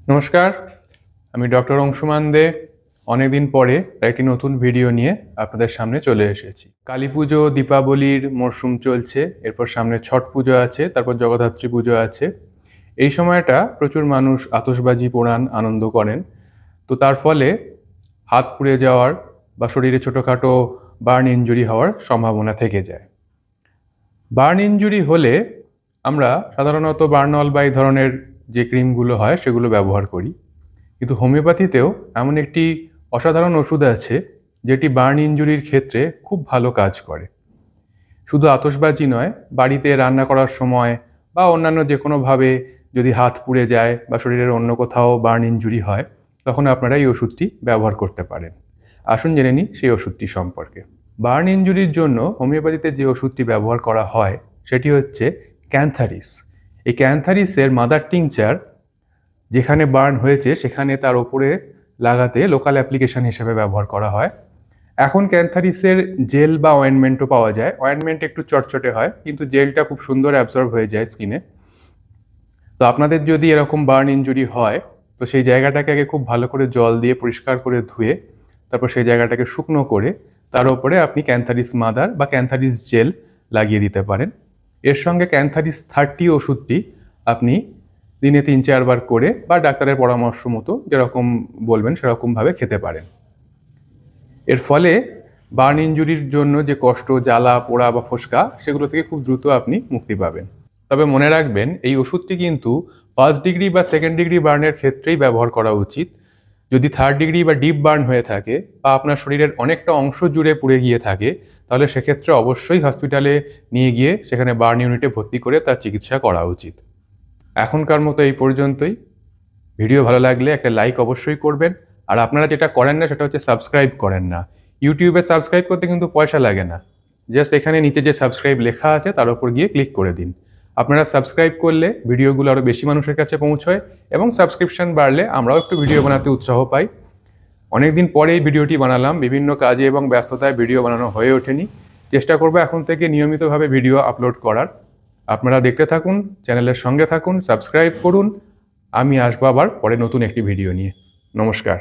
নমস্কার, আমি ডক্টর অংশুমান দে। অনেকদিন পরে একটি নতুন ভিডিও নিয়ে আপনাদের সামনে চলে এসেছি। কালী পুজো, দীপাবলির মরশুম চলছে, এরপর সামনে ছট পুজো আছে, তারপর জগদ্ধাত্রী পুজো আছে। এই সময়টা প্রচুর মানুষ আতশবাজি পোড়ান, আনন্দ করেন। তো তার ফলে হাত পুড়ে যাওয়ার বা শরীরে ছোটোখাটো বার্ন ইনজুরি হওয়ার সম্ভাবনা থেকে যায়। বার্ন ইনজুরি হলে আমরা সাধারণত বার্নল বা এই ধরনের যে ক্রিমগুলো হয় সেগুলো ব্যবহার করি, কিন্তু হোমিওপ্যাথিতেও এমন একটি অসাধারণ ওষুধ আছে যেটি বার্ন ইনজুরির ক্ষেত্রে খুব ভালো কাজ করে। শুধু আতশবাজি নয়, বাড়িতে রান্না করার সময় বা অন্যান্য যে কোনোভাবে যদি হাত পুড়ে যায় বা শরীরের অন্য কোথাও বার্ন ইনজুরি হয়, তখন আপনারা এই ওষুধটি ব্যবহার করতে পারেন। আসুন জেনে নিই সেই ওষুধটি সম্পর্কে। বার্ন ইনজুরির জন্য হোমিওপ্যাথিতে যে ওষুধটি ব্যবহার করা হয় সেটি হচ্ছে ক্যান্থারিস। এই ক্যান্থারিসের মাদার টিংচার যেখানে বার্ন হয়েছে সেখানে তার ওপরে লাগাতে লোকাল অ্যাপ্লিকেশন হিসেবে ব্যবহার করা হয়। এখন ক্যান্থারিসের জেল বা অয়েনমেন্টও পাওয়া যায়। অয়েনমেন্ট একটু চটচটে হয়, কিন্তু জেলটা খুব সুন্দর অ্যাবজর্ব হয়ে যায় স্কিনে। তো আপনাদের যদি এরকম বার্ন ইনজুরি হয়, তো সেই জায়গাটাকে আগে খুব ভালো করে জল দিয়ে পরিষ্কার করে ধুয়ে তারপর সেই জায়গাটাকে শুকনো করে তার উপরে আপনি ক্যান্থারিস মাদার বা ক্যান্থারিস জেল লাগিয়ে দিতে পারেন। এর সঙ্গে ক্যান্থারিস 30 ওষুধটি আপনি দিনে 3-4 বার করে বা ডাক্তারের পরামর্শ মতো যেরকম বলবেন সেরকমভাবে খেতে পারেন। এর ফলে বার্ন ইনজুরির জন্য যে কষ্ট, জ্বালা, পোড়া বা ফোস্কা, সেগুলো থেকে খুব দ্রুত আপনি মুক্তি পাবেন। তবে মনে রাখবেন, এই ওষুধটি কিন্তু 1st ডিগ্রি বা 2nd ডিগ্রি বার্নের ক্ষেত্রেই ব্যবহার করা উচিত। যদি 3rd ডিগ্রি বা ডিপ বার্ন হয়ে থাকে বা আপনার শরীরের অনেকটা অংশ জুড়ে পুড়ে গিয়ে থাকে, তাহলে সেক্ষেত্রে অবশ্যই হসপিটালে নিয়ে গিয়ে সেখানে বার্ন ইউনিটে ভর্তি করে তার চিকিৎসা করা উচিত। এখনকার মতো এই পর্যন্তই। ভিডিও ভালো লাগলে একটা লাইক অবশ্যই করবেন। আর আপনারা যেটা করেন না সেটা হচ্ছে সাবস্ক্রাইব করেন না। ইউটিউবে সাবস্ক্রাইব করতে কিন্তু পয়সা লাগে না। জাস্ট এখানে নিচে যে সাবস্ক্রাইব লেখা আছে তার উপর গিয়ে ক্লিক করে দিন। আপনারা সাবস্ক্রাইব করলে ভিডিওগুলো আরও বেশি মানুষের কাছে পৌঁছয় এবং সাবস্ক্রিপশন বাড়লে আমরাও একটু ভিডিও বানাতে উৎসাহ পাই। অনেকদিন পরে এই ভিডিওটি বানালাম, বিভিন্ন কাজে এবং ব্যস্ততায় ভিডিও বানানো হয়ে ওঠেনি। চেষ্টা করব এখন থেকে নিয়মিতভাবে ভিডিও আপলোড করার। আপনারা দেখতে থাকুন, চ্যানেলের সঙ্গে থাকুন, সাবস্ক্রাইব করুন। আমি আসবো আবার পরে নতুন একটি ভিডিও নিয়ে। নমস্কার।